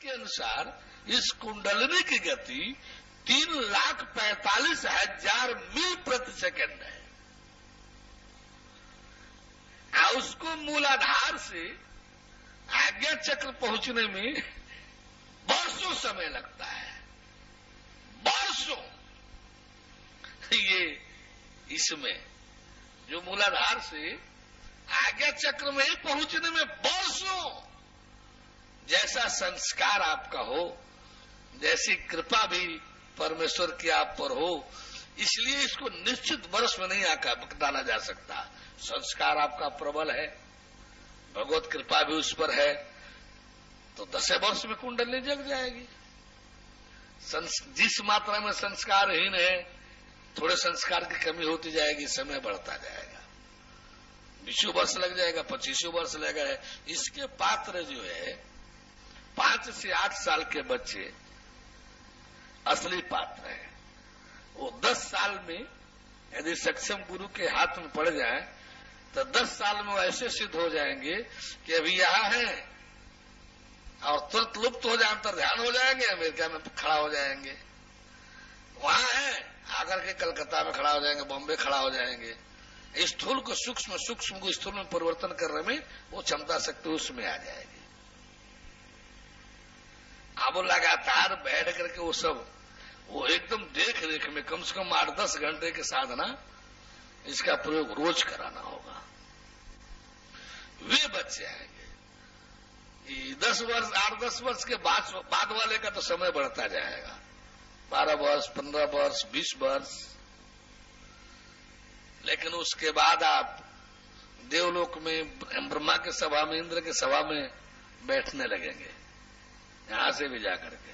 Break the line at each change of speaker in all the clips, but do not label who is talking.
के अनुसार इस कुंडलिनी की गति 3,45,000 मील प्रति सेकंड है। उसको मूलाधार से आज्ञा चक्र पहुंचने में वर्षों समय लगता है, वर्षों। ये इसमें जो मूलाधार से आज्ञा चक्र में पहुंचने में वर्षों, जैसा संस्कार आपका हो, जैसी कृपा भी परमेश्वर की आप पर हो, इसलिए इसको निश्चित वर्ष में नहीं आकर डाला जा सकता। संस्कार आपका प्रबल है, भगवत कृपा भी उस पर है, तो 10 वर्ष में कुंडली जग जाएगी। जिस मात्रा में संस्कारहीन है, थोड़े संस्कार की कमी होती जाएगी, समय बढ़ता जाएगा, 20 वर्ष लग जाएगा, 25 वर्ष लगेगा। इसके पात्र जो है 5 से 8 साल के बच्चे असली पात्र है। वो 10 साल में यदि सक्षम गुरु के हाथ में पड़ जाए तो 10 साल में वो ऐसे सिद्ध हो जाएंगे कि अभी यहां हैं और तुरंत लुप्त हो जाए, अंतर ध्यान हो जाएंगे, अमेरिका में खड़ा हो जाएंगे, वहां है आकर के कलकत्ता में खड़ा हो जाएंगे, बॉम्बे खड़ा हो जाएंगे। स्थूल को सूक्ष्म, सूक्ष्म को स्थूल में परिवर्तन करने में वो क्षमता शक्ति उसमें आ जाएगी। अब लगातार बैठ करके वो सब वो एकदम देख रेख में कम से कम 8-10 घंटे की साधना, इसका प्रयोग रोज कराना होगा। वे बच्चे आएंगे। 10 वर्ष 8-10 वर्ष के बाद वाले का तो समय बढ़ता जाएगा, 12 वर्ष, 15 वर्ष, 20 वर्ष। लेकिन उसके बाद आप देवलोक में ब्रह्मा के सभा में, इंद्र के सभा में बैठने लगेंगे, यहां से भी जाकर के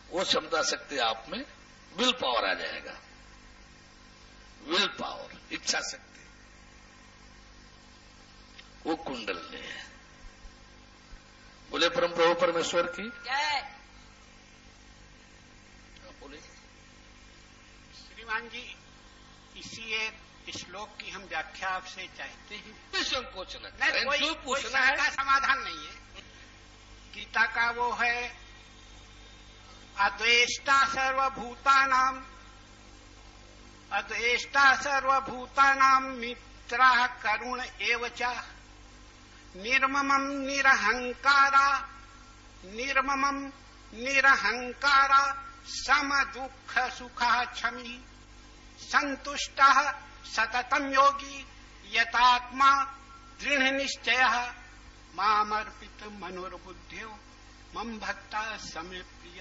वो क्षमता शक्ति आप में, विल पावर आ जाएगा। विल पावर, इच्छा शक्ति, वो कुंडलिनी है। बोले परम प्रभु परमेश्वर की
जय।
बोले
श्रीमान जी, इसी एक श्लोक की हम व्याख्या आपसे चाहते हैं।
संकोच न
नहीं,
करें, जो पूछना है
का समाधान नहीं है। गीता का वो है, अद्वेष्टा सर्वभूतानाम, अद्वेष्टा सर्वभूतानाम मित्रः करुण एव च, निर्ममं निरहंकारा, निर्ममं निरहंकारा, सम दुःख सुखः क्षमी, संतुष्टः सततं योगी, यतात्मा दृढ़ निश्चयः, मामर्पित मनोर्बुद्ध्यो मम भक्ता समय प्रिय।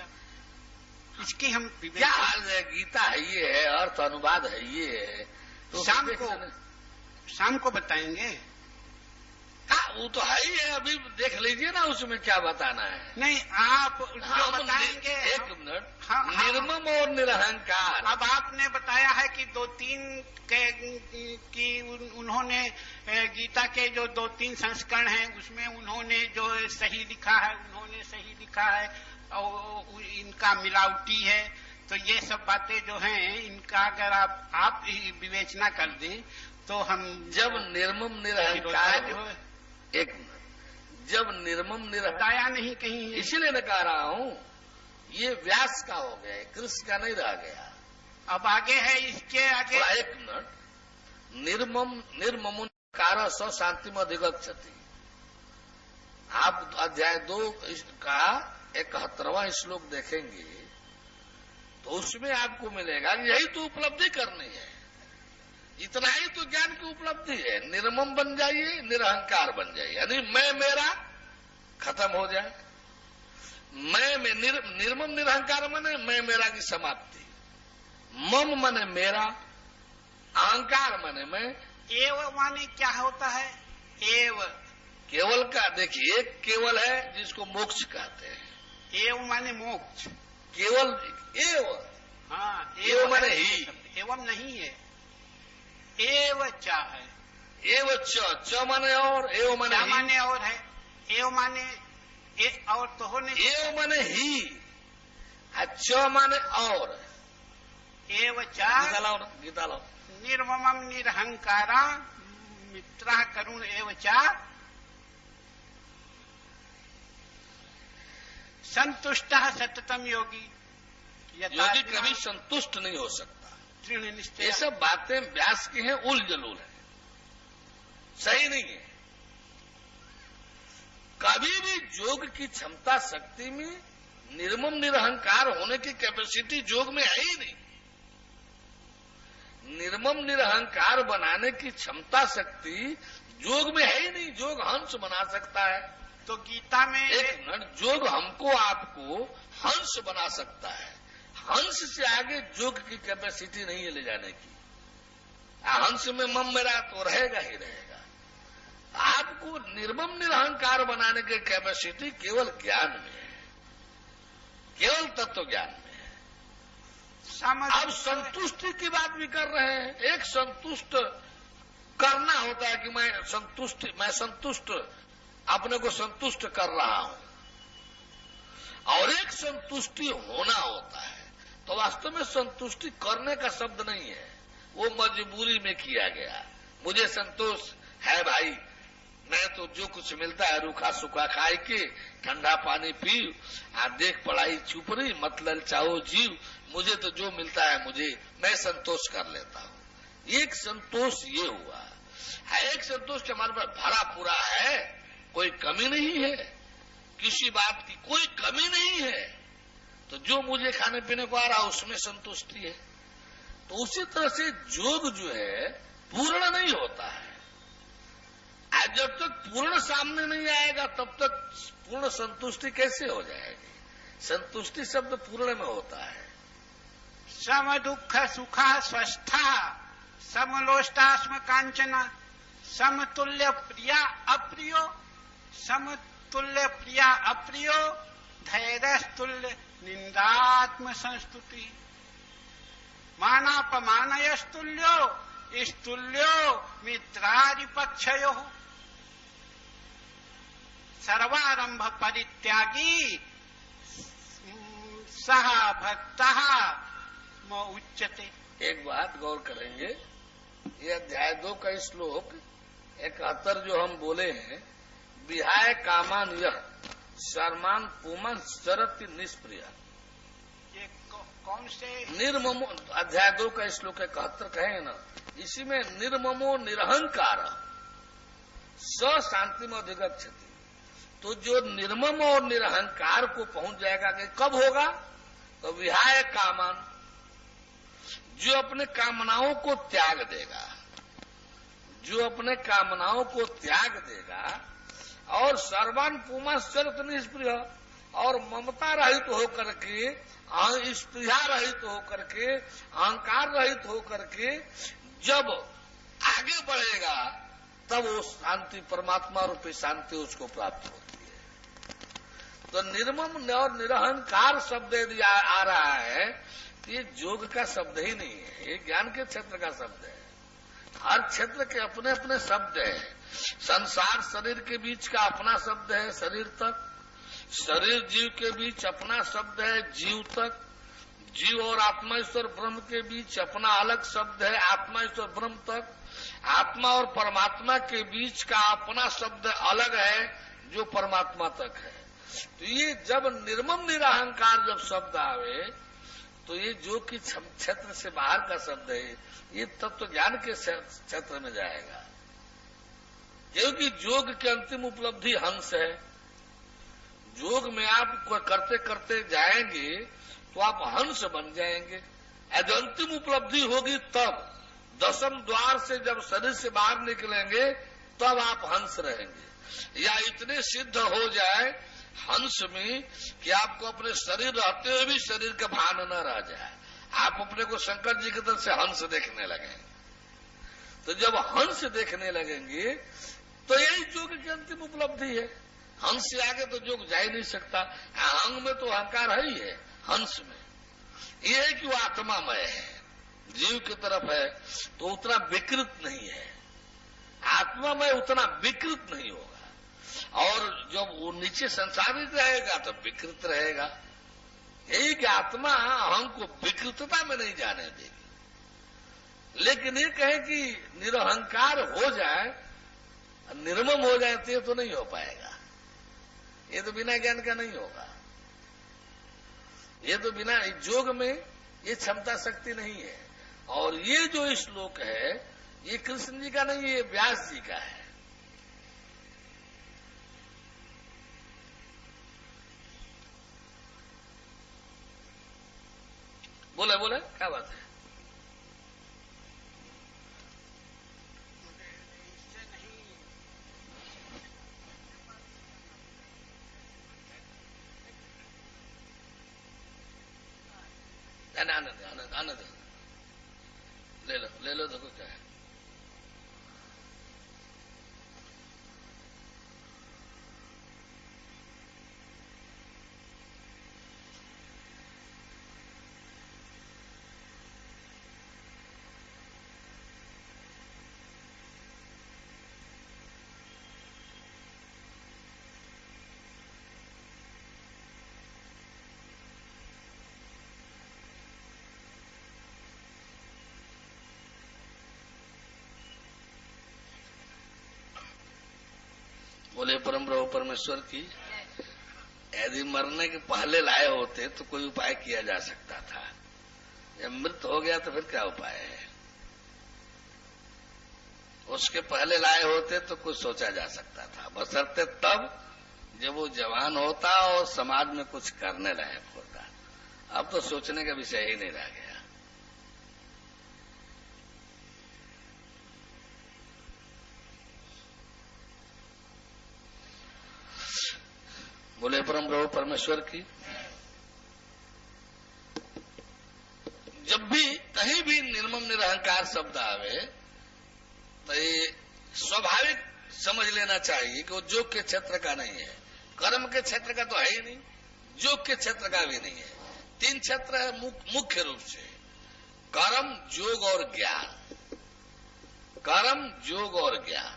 इसकी हम
क्या हाल है? गीता है ये है, अर्थ अनुवाद है ये है, तो
शाम को बताएंगे।
हाँ, वो तो है ही है, अभी देख लीजिए ना उसमें क्या बताना है।
नहीं, आप जो बताएंगे।
एक मिनट।
हाँ,
निर्मम और निरहंकार।
अब आपने बताया है कि 2-3 की उन्होंने गीता के जो 2-3 संस्करण हैं उसमें उन्होंने जो सही लिखा है, उन्होंने सही लिखा है और इनका मिलावटी है। तो ये सब बातें जो हैं इनका अगर आप विवेचना कर दें तो हम
जब निर्मम निरहंकार, एक मिनट, जब निर्मम
बताया नहीं कहीं,
इसीलिए मैं कह रहा हूँ ये व्यास का हो गया, कृष्ण का नहीं रह गया।
अब आगे है, इसके आगे
एक मिनट। निर्मम कार स शांति में अधिगच्छति। आप अध्याय 2 का 71वां श्लोक देखेंगे तो उसमें आपको मिलेगा कि यही तो उपलब्धि करनी है, इतना ही तो ज्ञान की उपलब्धि है। निर्मम बन जाइए, निरहंकार बन जाइए, यानी मैं मेरा खत्म हो जाए। निर्मम निरहंकार माने मैं मेरा की समाप्ति, मम माने मेरा, अहंकार माने मैं।
एव माने क्या होता है? एव
केवल का देखिए, एक केवल है जिसको मोक्ष कहते हैं।
एव माने मोक्ष,
केवल एव।
हाँ,
एव माने ही,
एवं नहीं है, एव चा है।
एव च माने और, एव माने
और है। एव माने और तो होने,
एव माने ही, च माने और।
एव चा,
गीता लाओ।
निर्ममं निरहंकारा मित्रः करुण एव चा। संतुष्ट सततम योगी,
योगी कभी संतुष्ट नहीं हो सकता।
दृढ़ निश्चय।
ये सब बातें व्यास की हैं, उल जलूल है, सही नहीं है। कभी भी योग की क्षमता शक्ति में निर्मम निरहंकार होने की कैपेसिटी योग में है ही नहीं। निर्मम निरहंकार बनाने की क्षमता शक्ति योग में है ही नहीं। योग हंस बना सकता है।
तो गीता में
एक मिनट, योग हमको आपको हंस बना सकता है। हंस से आगे योग की कैपेसिटी नहीं है ले जाने की। हंस में मम मेरा तो रहेगा ही रहेगा। आपको निर्मम निरहंकार बनाने की कैपेसिटी केवल ज्ञान में है, केवल तत्व ज्ञान में है। अब संतुष्टि की बात भी कर रहे हैं। एक संतुष्ट करना होता है कि मैं संतुष्ट अपने को संतुष्ट कर रहा हूं, और एक संतुष्टि होना होता है। तो वास्तव में संतुष्टि करने का शब्द नहीं है, वो मजबूरी में किया गया। मुझे संतोष है भाई, मैं तो जो कुछ मिलता है रूखा सूखा खाए के, ठंडा पानी पी, देख पढ़ाई चुप रही, मत ललचाओ जीव, मुझे तो जो मिलता है मैं संतोष कर लेता हूं। एक संतोष ये हुआ। एक संतोष हमारे पास भरा पूरा है, कोई कमी नहीं है, किसी बात की कोई कमी नहीं है, तो जो मुझे खाने पीने को आ रहा उसमें संतुष्टि है। तो उसी तरह से योग जो है पूर्ण नहीं होता है। जब तक पूर्ण सामने नहीं आएगा तब तक पूर्ण संतुष्टि कैसे हो जाएगी? संतुष्टि शब्द पूर्ण में होता है।
सम दुख सुखा स्वस्था समलोष्टास्म कांचना समतुल्य प्रिया अप्रियो समतुल्य प्रिया अप्रियो धैर्यस्तुल्य निंदात्म संस्तुति मानापमानयस्तुल्यो स्तुल्यो मित्रादिपक्षयो सर्वारंभ परित्यागी सह भक्तः म उच्यते। एक बात गौर करेंगे, ये अध्याय 2 का श्लोक 71 जो हम बोले हैं, विहाय कामान यह शर्मान पुमन शरति निष्प्रिय, ये कौन से निर्ममो, अध्याय 2 का श्लोक 71 कहे ना, इसी में निर्ममो निरहंकार स शांति में अधिगच्छति। तो जो निर्मम और निरहंकार को पहुंच जाएगा कि कब होगा? तो विहाय कामान, जो अपने कामनाओं को त्याग देगा, जो अपने कामनाओं को त्याग देगा, और सर्वान पुमा शरत निष्प्रिय, और ममता रहित होकर के, स्पृहा रहित होकर के, अहंकार रहित होकर के जब आगे बढ़ेगा तब वो शांति, परमात्मा रूपी शांति उसको प्राप्त होती है। तो निर्मम और निरहंकार शब्द यदि आ रहा है, ये योग का शब्द ही नहीं है, ये ज्ञान के क्षेत्र का शब्द है। हर क्षेत्र के अपने अपने शब्द है। संसार शरीर के बीच का अपना शब्द है, शरीर तक। शरीर जीव के बीच अपना शब्द है, जीव तक। जीव और आत्मा ईश्वर ब्रह्म के बीच अपना अलग शब्द है, आत्मा ईश्वर ब्रह्म तक। आत्मा और परमात्मा के बीच का अपना शब्द अलग है, जो परमात्मा तक है। तो ये जब निर्मम निरहंकार जब शब्द आवे, तो ये जो कि क्षेत्र से बाहर का शब्द है, ये तत्व ज्ञान के क्षेत्र में जाएगा। क्योंकि योग की अंतिम उपलब्धि हंस है। योग में आप करते करते जाएंगे तो आप हंस बन जाएंगे। जो अंतिम उपलब्धि होगी तब, दशम द्वार से जब शरीर से बाहर निकलेंगे तब आप हंस रहेंगे। या इतने सिद्ध हो जाए हंस में कि आपको अपने शरीर रहते हुए भी शरीर का भान न रह जाए, आप अपने को शंकर जी की तरफ से हंस देखने लगे। तो जब हंस देखने लगेंगे तो यही योग की अंतिम उपलब्धि है। हंस से आगे तो योग जा ही नहीं सकता। अंग में तो अहंकार है ही है, हंस में ये है कि वो आत्मामय है, जीव की तरफ है, तो उतना विकृत नहीं है। आत्मामय उतना विकृत नहीं होगा, और जब वो नीचे संसारित रहेगा तो विकृत रहेगा। यही कि आत्मा अहम को विकृतता में नहीं जाने देगी। लेकिन ये कहे कि निरहंकार हो जाए, निर्मम हो जाए, तो नहीं हो पाएगा। ये तो बिना ज्ञान का नहीं होगा।
ये तो बिना जोग में ये क्षमता शक्ति नहीं है। और ये जो श्लोक है ये कृष्ण जी का नहीं, ये व्यास जी का है। बोले बोले क्या बात है? आनंद आनंद आनंद ले लो देखो क्या है। बोले परम प्रभु परमेश्वर की। यदि मरने के पहले लाए होते तो कोई उपाय किया जा सकता था, जब मृत हो गया तो फिर क्या उपाय है? उसके पहले लाए होते तो कुछ सोचा जा सकता था, बशर्ते तब जब वो जवान होता और समाज में कुछ करने लायक होता। अब तो सोचने का विषय ही नहीं रह गया। बोले परम प्रभु परमेश्वर की। जब भी कहीं भी निर्मम निरहंकार शब्द आवे तो ये स्वाभाविक समझ लेना चाहिए कि वो योग के क्षेत्र का नहीं है, कर्म के क्षेत्र का तो है ही नहीं, योग के क्षेत्र का भी नहीं है। 3 क्षेत्र है मुख्य रूप से, कर्म, योग और ज्ञान। कर्म, योग और ज्ञान।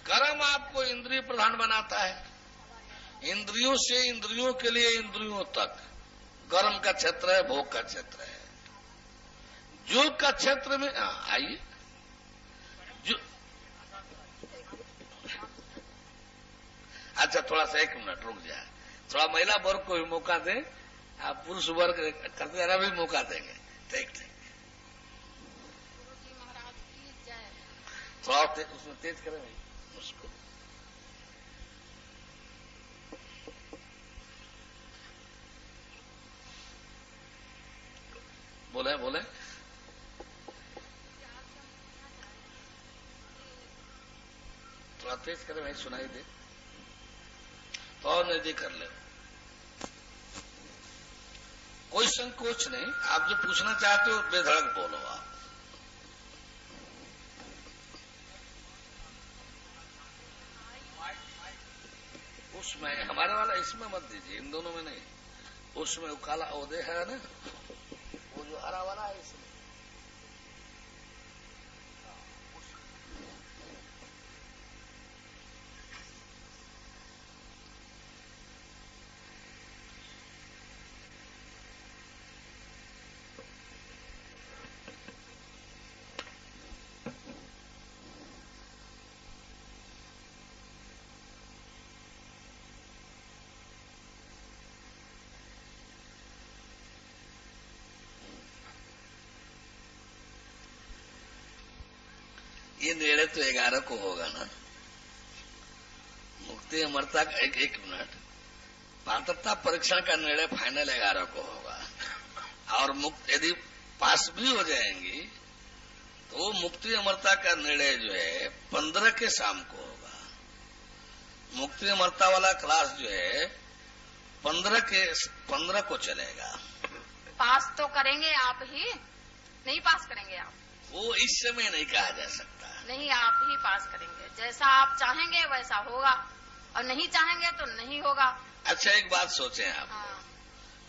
कर्म आपको इंद्रिय प्रधान बनाता है, इंद्रियों से इंद्रियों के लिए इंद्रियों तक कर्म का क्षेत्र है, भोग का क्षेत्र है। योग का क्षेत्र में आइए अच्छा थोड़ा सा 1 मिनट रुक जाए, थोड़ा महिला वर्ग को भी मौका दें, आप पुरुष वर्ग करते रहना भी मौका देंगे। ठीक ठीक, थोड़ा उसमें तेज करें भाई उसको। बोले बोले थोड़ा तेज करें भाई, सुनाई दे तो और नजदीक कर ले। कोई संकोच नहीं, आप जो पूछना चाहते हो बेधड़क बोलो आप। उसमें हमारे वाला इसमें मत दीजिए, इन दोनों में नहीं। उसमें वो काला ओदे है ना, वो जो हरा वाला है इसमें। ये निर्णय तो 11 को होगा ना, मुक्ति अमरता का। एक मिनट, पात्रता परीक्षण का निर्णय फाइनल 11 को होगा, और मुक्त यदि पास भी हो जाएंगी तो मुक्ति अमरता का निर्णय जो है 15 के शाम को होगा। मुक्ति अमरता वाला क्लास जो है 15 को चलेगा।
पास तो करेंगे आप ही, नहीं पास करेंगे आप?
वो इस समय नहीं कहा जा सकता।
नहीं, आप ही पास करेंगे, जैसा आप चाहेंगे वैसा होगा, और नहीं चाहेंगे तो नहीं होगा।
अच्छा एक बात सोचें आप,
हाँ।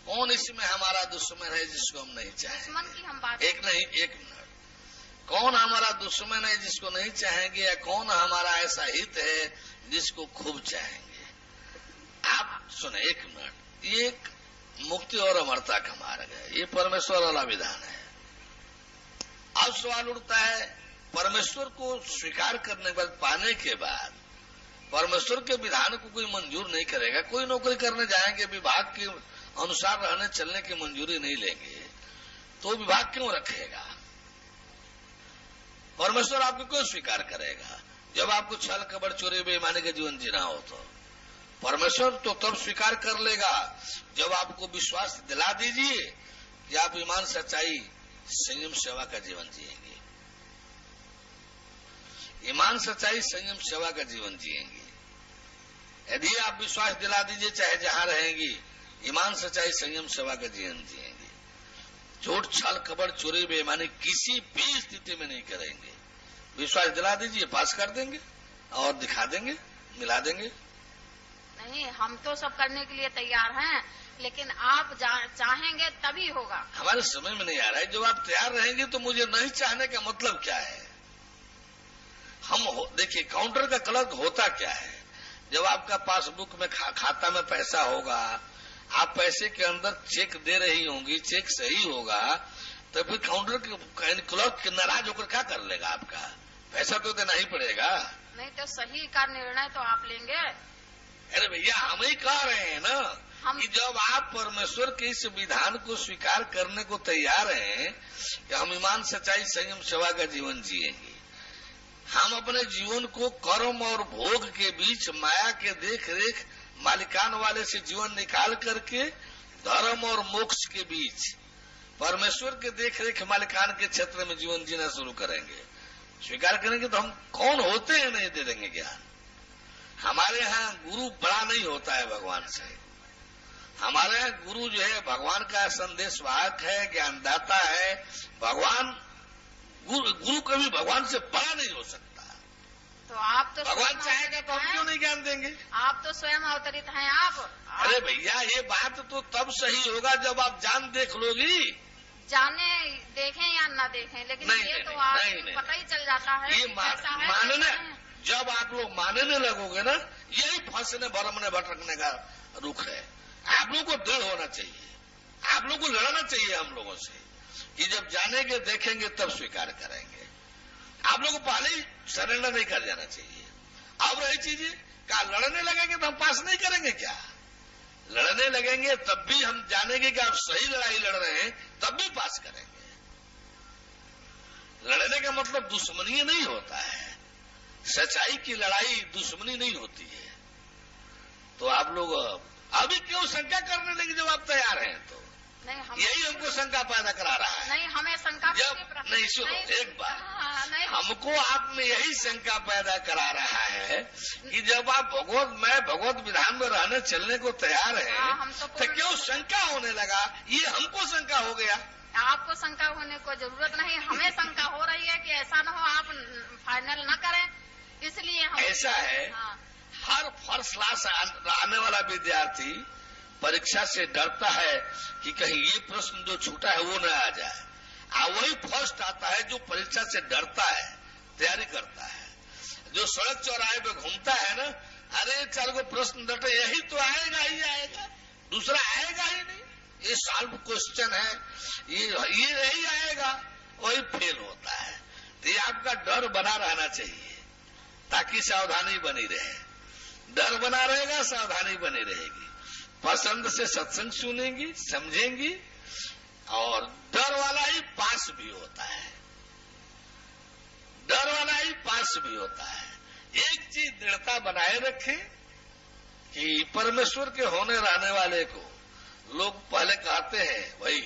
कौन इसमें हमारा दुश्मन है जिसको हम नहीं चाहेंगे?
दुश्मन की हम बात
एक मिनट, कौन हमारा दुश्मन है जिसको नहीं चाहेंगे, या कौन हमारा ऐसा हित है जिसको खूब चाहेंगे? आप सुने, 1 मिनट, ये मुक्ति और अमरता का मार्ग है, ये परमेश्वर वाला विधान है। अब सवाल उठता है, परमेश्वर को स्वीकार करने के बाद, पाने के बाद परमेश्वर के विधान को कोई मंजूर नहीं करेगा। कोई नौकरी करने जाएंगे, विभाग की अनुसार रहने चलने की मंजूरी नहीं लेंगे तो विभाग क्यों रखेगा? परमेश्वर आपको क्यों स्वीकार करेगा? जब आपको छल कपट चोरी बेईमानी का जीवन जीना हो तो परमेश्वर तो तब स्वीकार कर लेगा जब आपको विश्वास दिला दीजिए कि आप ईमान, सच्चाई, संयम, सेवा का जीवन जिएंगे। ईमान, सच्चाई, संयम, सेवा का जीवन जिएंगे। यदि आप विश्वास दिला दीजिए, चाहे जहां रहेंगी, ईमान, सच्चाई, संयम, सेवा का जीवन जिएंगे। झूठ, छल कपट चोरी बेईमानी किसी भी स्थिति में नहीं करेंगे। विश्वास दिला दीजिए, पास कर देंगे और दिखा देंगे, मिला देंगे।
नहीं, हम तो सब करने के लिए तैयार हैं, लेकिन आप चाहेंगे तभी होगा।
हमारे समय में नहीं आ रहा है। जब आप तैयार रहेंगे तो मुझे नहीं चाहने का मतलब क्या है? देखिए, काउंटर का क्लर्क होता क्या है? जब आपका पासबुक में खाता में पैसा होगा, आप पैसे के अंदर चेक दे रही होंगी, चेक सही होगा, तो फिर काउंटर क्लर्क नाराज होकर क्या कर लेगा? आपका पैसा तो देना ही पड़ेगा।
नहीं तो सही का निर्णय तो आप लेंगे।
अरे भैया, हम ही कह रहे हैं ना कि जब आप परमेश्वर के इस विधान को स्वीकार करने को तैयार हैं कि हम ईमान, सच्चाई, संयम, सेवा का जीवन जिएंगे, हम अपने जीवन को कर्म और भोग के बीच, माया के देख रेख, मालिकान वाले से जीवन निकाल करके धर्म और मोक्ष के बीच परमेश्वर के देख रेख, मालिकान के क्षेत्र में जीवन जीना शुरू करेंगे, स्वीकार करेंगे तो हम कौन होते हैं नहीं दे देंगे ज्ञान। हमारे यहाँ गुरु बड़ा नहीं होता है भगवान से। हमारे यहाँ गुरु जो है भगवान का संदेश वाहक है, ज्ञानदाता है। गुरु कभी भगवान से बड़ा नहीं हो सकता।
तो आप तो
भगवान चाहेगा तो हम क्यों नहीं ज्ञान देंगे?
आप तो स्वयं अवतरित हैं। आप
अरे भैया, ये बात तो तब सही होगा जब आप जान देख लोगी।
जाने देखें या ना देखें, लेकिन
नहीं,
ये
नहीं,
तो आप
नहीं,
पता ही चल जाता है।
ये मानने, जब आप लोग मानने लगोगे ना, यही फंसने भरमने भटकने का रुख है। आप लोगों को दृढ़ होना चाहिए, आप लोगों को लड़ना चाहिए हम लोगों से कि जब जानेंगे, देखेंगे, तब स्वीकार करेंगे। आप लोगों को पहले ही सरेंडर नहीं कर जाना चाहिए। अब रही चीजें क्या लड़ने लगेंगे तो हम पास नहीं करेंगे क्या? लड़ने लगेंगे तब भी हम जानेंगे कि आप सही लड़ाई लड़ रहे हैं, तब भी पास करेंगे। लड़ने का मतलब दुश्मनी नहीं होता है। सच्चाई की लड़ाई दुश्मनी नहीं होती है। तो आप लोग अभी क्यों शंका करने लगे जब आप तैयार हैं? तो
नहीं,
यही हमको शंका पैदा करा रहा है।
नहीं, हमें शंका
नहीं, सुनो एक बार, हमको आप में यही शंका पैदा करा रहा है कि जब आप भगवत विधान में रहने चलने को तैयार हैं, तो क्यों शंका होने लगा? ये हमको शंका हो गया।
आपको शंका होने को जरूरत नहीं, हमें शंका हो रही है कि ऐसा न हो आप फाइनल न करें, इसलिए हम
ऐसा है। हर फर्स्ट क्लास आने वाला विद्यार्थी परीक्षा से डरता है कि कहीं ये प्रश्न जो छूटा है वो न आ जाए। वही फर्स्ट आता है जो परीक्षा से डरता है, तैयारी करता है। जो सड़क चौराहे पे घूमता है ना, अरे 4 को प्रश्न डटे, यही तो आएगा ही आएगा, दूसरा आएगा ही नहीं, ये सॉल्व क्वेश्चन है, ये नहीं आएगा, वही फेल होता है। तो ये आपका डर बना रहना चाहिए ताकि सावधानी बनी रहे। डर बना रहेगा, सावधानी बनी रहेगी। पसंद से सत्संग सुनेंगी, समझेंगी, और डर वाला ही पास भी होता है। डर वाला ही पास भी होता है। एक चीज दृढ़ता बनाए रखें कि परमेश्वर के होने रहने वाले को लोग पहले कहते हैं भाई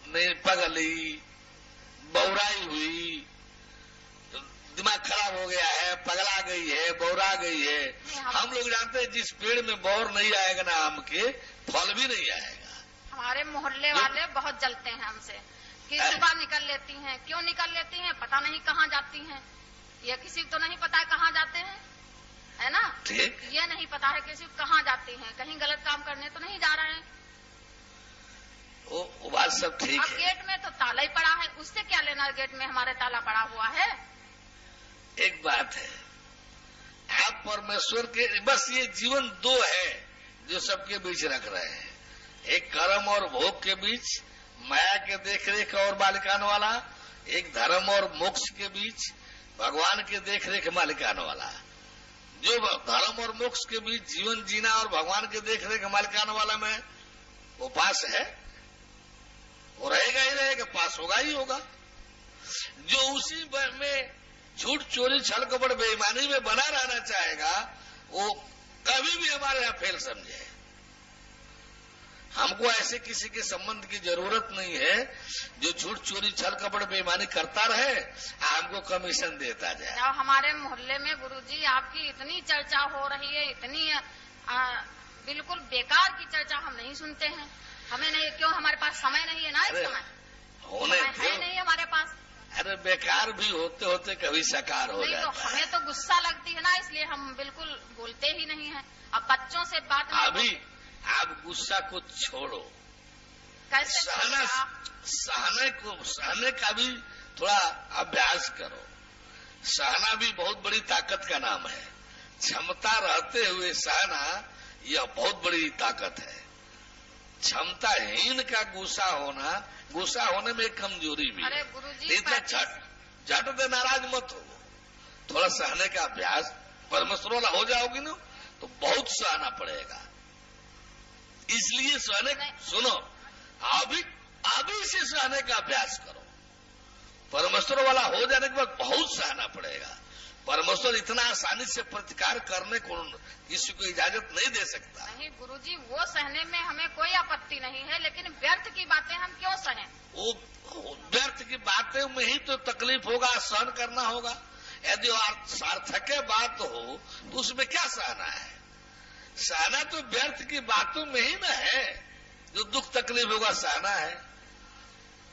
नहीं, पगली, बौराई हुई, दिमाग खराब हो गया है, पगला गई है, बौरा गई है। हम लोग जानते हैं जिस पेड़ में बौर नहीं आएगा ना आम के, फल भी नहीं आएगा।
हमारे मोहल्ले वाले बहुत जलते हैं हमसे कि सुबह निकल लेती हैं। क्यों निकल लेती हैं पता नहीं, कहाँ जाती हैं ये किसी को तो नहीं पता है कहाँ जाते हैं, है ना?
ठीक,
ये नहीं पता है किसी को कहाँ जाती हैं, कहीं गलत काम करने तो नहीं जा रहे हैं।
वो बात सब ठीक है।
गेट में तो ताला ही पड़ा है, उससे क्या लेना? गेट में हमारे ताला पड़ा हुआ है।
एक बात है, आप परमेश्वर के, बस ये जीवन 2 है जो सबके बीच रख रहे हैं। एक कर्म और भोग के बीच, माया के देखरेख और मालिकान वाला। एक धर्म और मोक्ष के बीच, भगवान के देखरेख मालिकान वाला। जो धर्म और मोक्ष के बीच जीवन जीना और भगवान के देखरेख मालिकान वाला में वो पास है, वो रहेगा ही रहेगा, पास होगा ही होगा। जो उसी में झूठ चोरी छल कपट बेईमानी में बना रहना चाहेगा वो कभी भी हमारे यहां फेल समझे। हमको ऐसे किसी के संबंध की जरूरत नहीं है जो झूठ चोरी छल कपट बेईमानी करता रहे, हमको कमीशन देता जाए।
जब हमारे मोहल्ले में गुरुजी आपकी इतनी चर्चा हो रही है, इतनी बिल्कुल बेकार की चर्चा हम नहीं सुनते हैं। हमें नहीं, क्यों हमारे पास समय नहीं है ना, इस समय
होने
है नहीं हमारे पास।
अरे बेकार भी होते होते कभी साकार हो जाता है।
तो हमें तो गुस्सा लगती है ना, इसलिए हम बिल्कुल बोलते ही नहीं है। अब बच्चों से बात
अभी आप गुस्सा को छोड़ो,
कैसे
सहने का भी थोड़ा अभ्यास करो। सहना भी बहुत बड़ी ताकत का नाम है। क्षमता रहते हुए सहना यह बहुत बड़ी ताकत है। क्षमताहीन का गुस्सा होने में कमजोरी भी है। इतना झट दे नाराज मत हो, थोड़ा सहने का अभ्यास। परमेश्वर वाला हो जाओगी ना तो बहुत सहना पड़ेगा। इसलिए सुनो, अभी से सहने का अभ्यास करो। परमेश्वर वाला हो जाने के बाद बहुत सहना पड़ेगा। परमेश्वर इतना आसानी से प्रतिकार करने को किसी को इजाजत नहीं दे सकता।
नहीं गुरुजी, वो सहने में हमें कोई आपत्ति नहीं है, लेकिन व्यर्थ की बातें हम क्यों सहें?
वो व्यर्थ की बातें में ही तो तकलीफ होगा, सहन करना होगा। यदि सार्थक बात हो तो उसमें क्या सहना है? सहना तो व्यर्थ की बातों में ही न है। जो दुख तकलीफ होगा सहना है,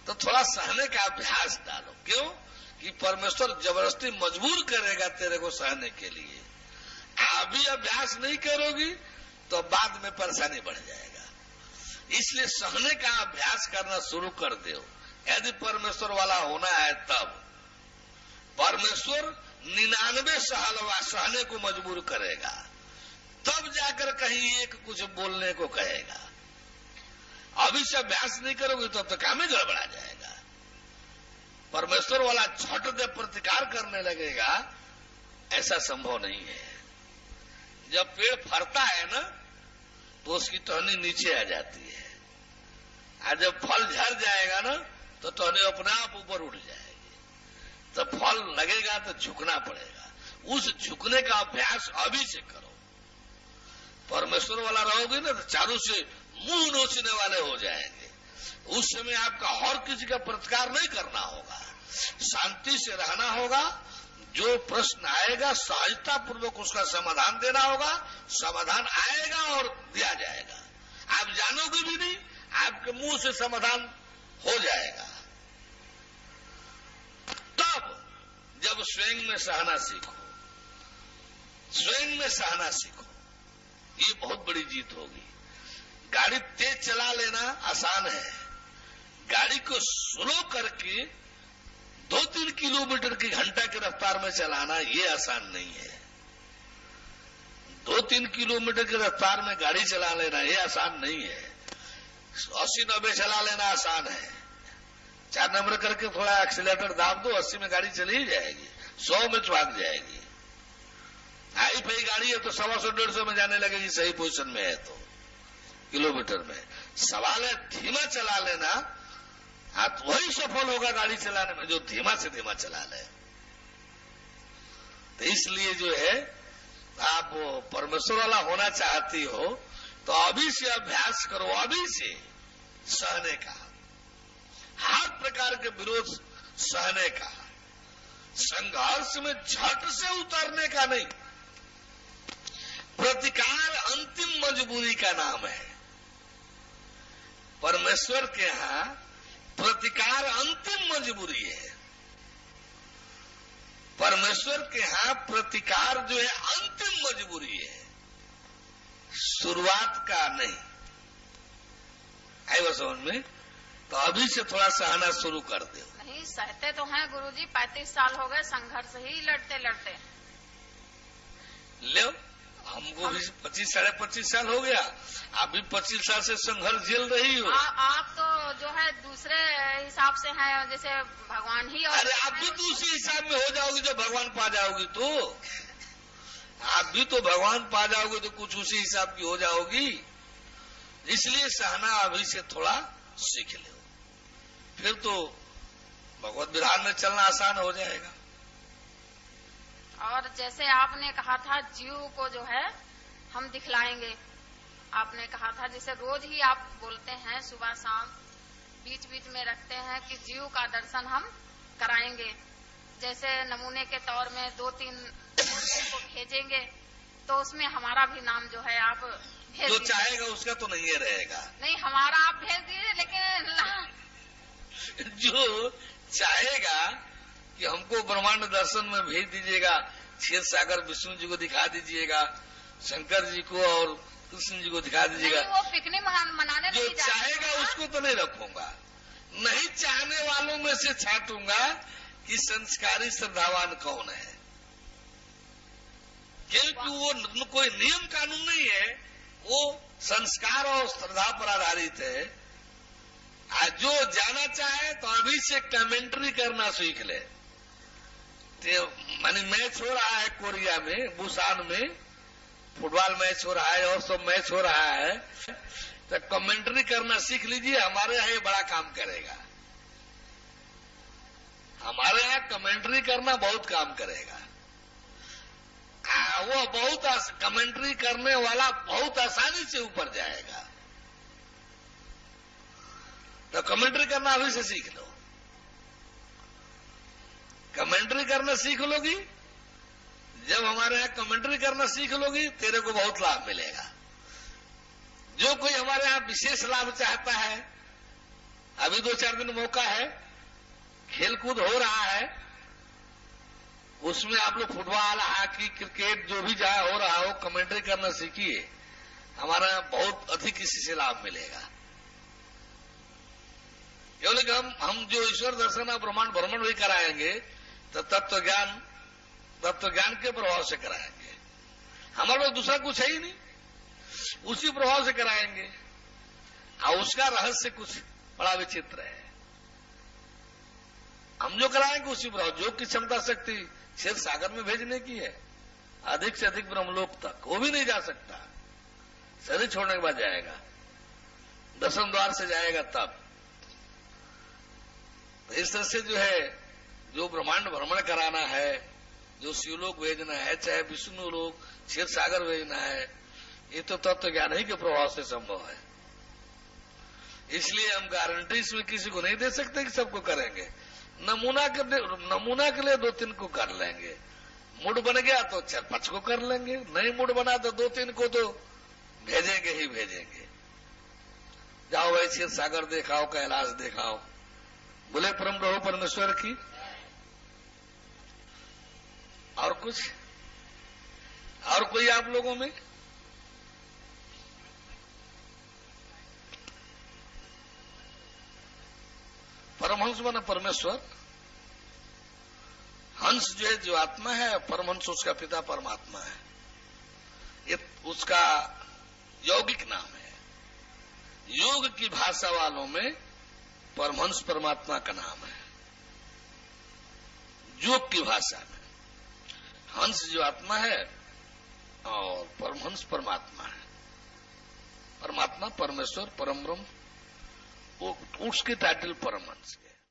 तो थोड़ा सहने का अभ्यास डालो। क्यों कि परमेश्वर जबरदस्ती मजबूर करेगा तेरे को सहने के लिए। अभी अभ्यास नहीं करोगी तो बाद में परेशानी बढ़ जाएगा। इसलिए सहने का अभ्यास करना शुरू कर दो। यदि परमेश्वर वाला होना है तब परमेश्वर 99 सहने को मजबूर करेगा, तब जाकर कहीं एक कुछ बोलने को कहेगा। अभी से अभ्यास नहीं करोगे तो अब तक काम ही गड़बड़ा जाएगा। परमेश्वर वाला झट दे प्रतिकार करने लगेगा, ऐसा संभव नहीं है। जब पेड़ फरता है ना तो उसकी टहनी नीचे आ जाती है, और जब फल झड़ जाएगा ना तो टहनी अपने आप ऊपर उठ जाएगी। तो फल लगेगा तो झुकना पड़ेगा। उस झुकने का अभ्यास अभी से करो। परमेश्वर वाला रहोगे ना तो चारों से मुंह नोचने वाले हो जाएंगे। उस समय आपका और किसी का प्रतिकार नहीं करना होगा, शांति से रहना होगा। जो प्रश्न आएगा सहजता पूर्वक उसका समाधान देना होगा। समाधान आएगा और दिया जाएगा। आप जानोगे भी नहीं, आपके मुंह से समाधान हो जाएगा। तब जब स्वयं में सहना सीखो, स्वयं में सहना सीखो, ये बहुत बड़ी जीत होगी। गाड़ी तेज चला लेना आसान है, गाड़ी को स्लो करके 2-3 किलोमीटर की घंटा की रफ्तार में चलाना ये आसान नहीं है। 2-3 किलोमीटर की रफ्तार में गाड़ी चला लेना ये आसान नहीं है। 80-90 चला लेना आसान है। 4 नंबर करके थोड़ा एक्सीलेटर दाब दो, 80 में गाड़ी चली ही जाएगी, 100 में भाग जाएगी। हाई फाई गाड़ी है तो 125-150 में जाने लगेगी, सही पोजीशन में है तो किलोमीटर में। सवाल है धीमा चला लेना, तो वही सफल होगा गाड़ी चलाने में जो धीमा से धीमा चला ले। तो इसलिए जो है आप परमेश्वर वाला होना चाहती हो तो अभी से अभ्यास करो, अभी से सहने का, हर प्रकार के विरोध सहने का, संघर्ष में झट से उतरने का नहीं। प्रतिकार अंतिम मजबूरी का नाम है। परमेश्वर के यहां प्रतिकार अंतिम मजबूरी है। परमेश्वर के यहां प्रतिकार जो है अंतिम मजबूरी है, शुरुआत का नहीं। आई वो समझ में? तो अभी से थोड़ा सहना शुरू कर दो।
नहीं सहते तो हैं गुरुजी, 35 साल हो गए संघर्ष ही लड़ते लड़ते।
ले हमको भी 25 साढ़े 25 साल हो गया, आप भी 25 साल से संघर्ष झेल रही हो।
आप तो जो है दूसरे हिसाब से हैं, जैसे भगवान ही।
अरे आप भी तो उसी हिसाब में हो जाओगी जो भगवान पा जाओगी। तो आप भी तो भगवान पा जाओगे तो कुछ उसी हिसाब की हो जाओगी। इसलिए सहना अभी से थोड़ा सीख लो, फिर तो भगवत विधान में चलना आसान हो जाएगा।
और जैसे आपने कहा था जीव को जो है हम दिखलाएंगे, आपने कहा था जैसे रोज ही आप बोलते हैं सुबह शाम बीच बीच में रखते हैं कि जीव का दर्शन हम कराएंगे, जैसे नमूने के तौर में 2-3 को भेजेंगे तो उसमें हमारा भी नाम जो है आप भेज
जो चाहेगा उसका तो नहीं रहेगा,
नहीं हमारा आप भेज दीजिए, लेकिन
जो चाहेगा कि हमको ब्रह्मांड दर्शन में भेज दीजिएगा, क्षीर सागर विष्णु जी को दिखा दीजिएगा, शंकर जी को और कृष्ण जी को दिखा दीजिएगा,
वो पिकनिक मनाने
जो चाहेगा उसको तो नहीं रखूंगा, नहीं चाहने वालों में से छांटूंगा कि संस्कारी श्रद्धावान कौन है, क्योंकि वो कोई नियम कानून नहीं है, वो संस्कार और श्रद्धा पर आधारित है। आज जो जाना चाहे तो अभी से कमेंट्री करना सीख ले। मानी मैच हो रहा है कोरिया में, बुसान में फुटबॉल मैच हो रहा है और सब मैच हो रहा है, तो कमेंट्री करना सीख लीजिए, हमारे यहाँ ये बड़ा काम करेगा। हमारे यहाँ कमेंट्री करना बहुत काम करेगा। वो बहुत कमेंट्री करने वाला बहुत आसानी से ऊपर जाएगा, तो कमेंट्री करना अभी से सीख लो। कमेंट्री करना सीख लोगी, जब हमारे यहाँ कमेंट्री करना सीख लोगी तेरे को बहुत लाभ मिलेगा। जो कोई हमारे यहाँ विशेष लाभ चाहता है, अभी 2-4 दिन मौका है, खेलकूद हो रहा है, उसमें आप लोग फुटबॉल, हॉकी, क्रिकेट जो भी जहां हो रहा हो कमेंट्री करना सीखिए, हमारा यहाँ बहुत अधिक इसी से लाभ मिलेगा। केवल कि हम जो ईश्वर दर्शन और ब्रह्मांड भ्रमण भी कराएंगे तो तत्व ज्ञान के प्रभाव से कराएंगे, हमारे पास दूसरा कुछ है ही नहीं, उसी प्रभाव से कराएंगे। और उसका रहस्य कुछ बड़ा विचित्र है, हम जो कराएंगे उसी प्रभाव, जो की क्षमता शक्ति क्षीर सागर में भेजने की है, अधिक से अधिक ब्रह्मलोक तक वो भी नहीं जा सकता, शरीर छोड़ने के बाद जाएगा, दर्शन द्वार से जाएगा तब। इस तरह से जो है, जो ब्रह्मांड भ्रमण कराना है, जो शिवलोक भेजना है, चाहे विष्णु लोक क्षीर सागर भेजना है, ये तो तत्व ज्ञान ही के प्रभाव से संभव है। इसलिए हम गारंटी इसमें किसी को नहीं दे सकते कि सबको करेंगे, नमूना के लिए 2-3 को कर लेंगे, मूड बन गया तो 4-5 को कर लेंगे, नहीं मूड बना तो 2-3 को तो भेजेंगे ही भेजेंगे। जाओ भाई क्षीर सागर दिखाओ, कैलाश दिखाओ, बोले परम प्रभु परमेश्वर की। और कुछ, और कोई आप लोगों में? परमहंस माने परमेश्वर, हंस जो है जो आत्मा है, परमहंस उसका पिता परमात्मा है, ये उसका यौगिक नाम है। योग की भाषा वालों में परमहंस परमात्मा का नाम है, योग की भाषा में हंस जो आत्मा है और परमहंस परमात्मा है। परमात्मा परमेश्वर परम ब्रह्म, वो उसकी टाइटल परमहंस।